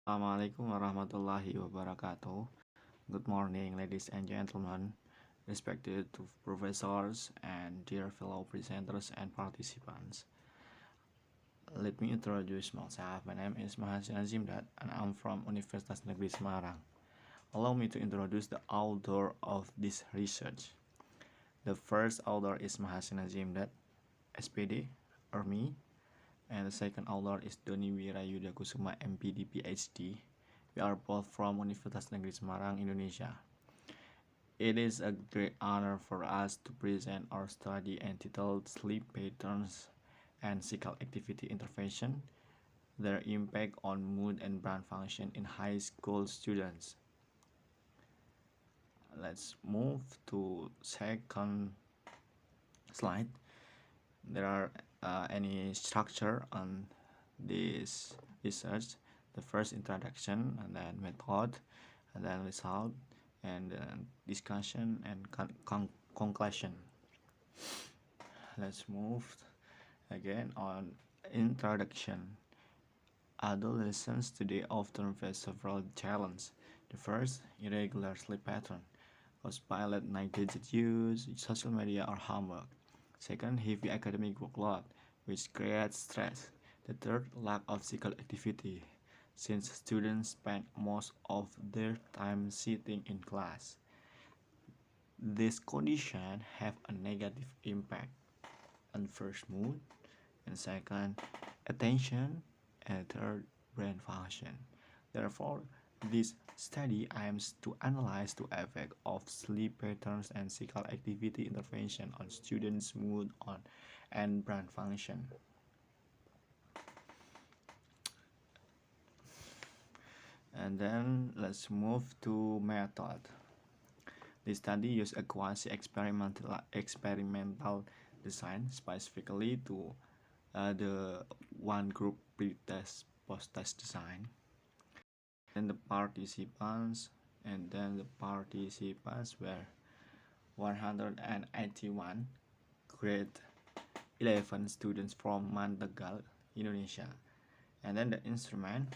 Assalamualaikum warahmatullahi wabarakatuh. Good morning, ladies and gentlemen, respected to professors and dear fellow presenters and participants. Let me introduce myself. My name is Mahasin Azimdat, and I'm from Universitas Negeri Semarang. Allow me to introduce the author of this research. The first author is Mahasin Azimdat, SPD, or me, and the second author is Doni Wirayuda Kusuma, MPD, PhD. We are both from Universitas Negeri Semarang, Indonesia. It is a great honor for us to present our study entitled Sleep Patterns and Cycle Activity Intervention, their impact on mood and brain function in high school students. Let's move to second slide. There are any structure on this research. The first introduction, and then method, and then result, and then discussion and conclusion. Let's move again on introduction. Adolescents today often face several challenges. The first, irregular sleep pattern caused by late night gadget use, social media, or homework. Second, heavy academic workload, which creates stress. The third, lack of physical activity, since students spend most of their time sitting in class. This condition have a negative impact on first mood, and second, attention, and third, brain function. Therefore, this study aims to analyze the effect of sleep patterns and physical activity intervention on students' mood and brain function. And then let's move to method. The study used a quasi-experimental design specifically to the one group pre-test post-test design. And the participants were 181 grade 11 students from Mantegal, Indonesia. And then the instrument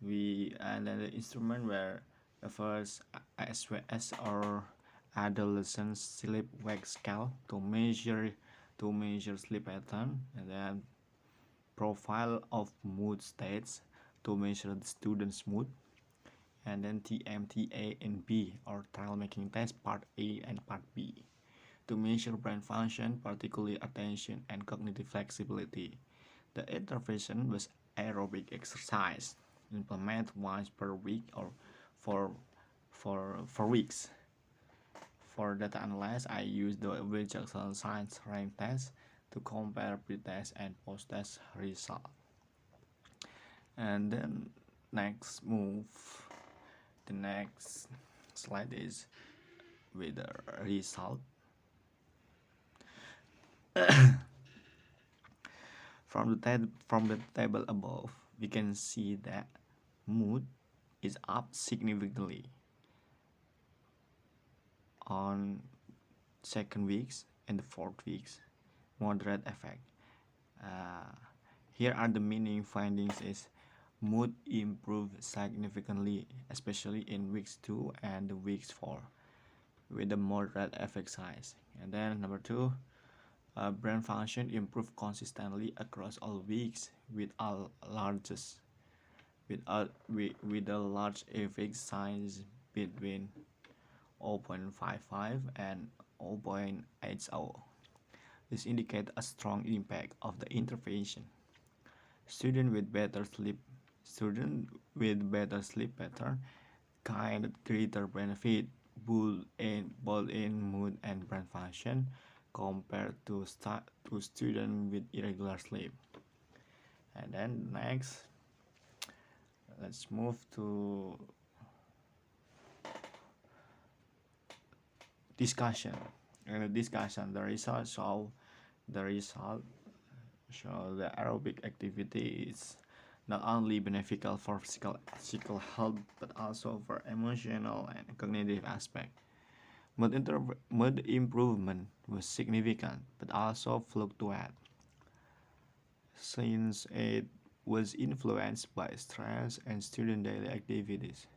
were the first SWS or adolescent sleep wake scale to measure sleep pattern, and then profile of mood states to measure the student's mood, and then TMTA and B or trial making test part A and part B to measure brain function, particularly attention and cognitive flexibility. The intervention was aerobic exercise, implemented once per week or for weeks. For data analysis, I used the Wilson Science Rank Test to compare pre-test and post-test result. And then the next slide is with the result. From the table above, we can see that mood is up significantly on second weeks and the fourth weeks. Moderate effect. Here are the main findings: is mood improved significantly, especially in weeks 2 and weeks 4, with the moderate effect size. And then number 2, brain function improved consistently across all weeks with a large effect size between 0.55 and 0.80. This indicates a strong impact of the intervention. Students with better sleep pattern gained greater benefit both in mood and brain function compared to students with irregular sleep. And then next, let's move to discussion. The results show the aerobic activity is not only beneficial for physical health but also for emotional and cognitive aspect. Mood improvement was significant but also fluctuate, since it was influenced by stress and student daily activities.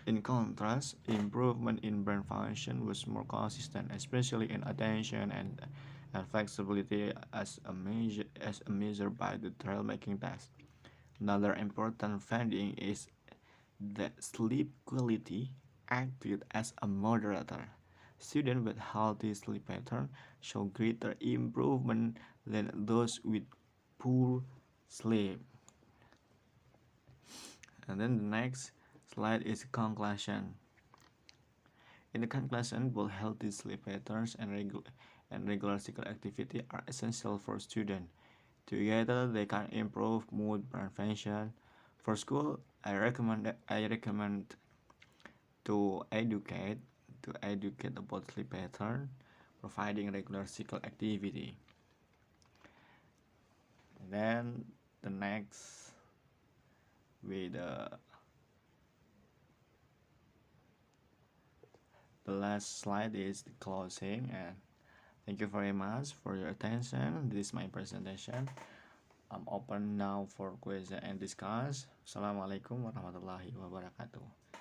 In contrast, improvement in brain function was more consistent, especially in attention and flexibility as a measure by the trail-making test. Another important finding is that sleep quality acted as a moderator. Students with healthy sleep pattern show greater improvement than those with poor sleep. And then the next slide is conclusion. In the conclusion, both healthy sleep patterns and regular physical activity are essential for students. Together, they can improve mood prevention. For school, I recommend to educate about sleep pattern, providing regular physical activity. And then the next with the last slide is the closing, and thank you very much for your attention. This is my presentation. I'm open now for question and discuss. Assalamualaikum warahmatullahi wabarakatuh.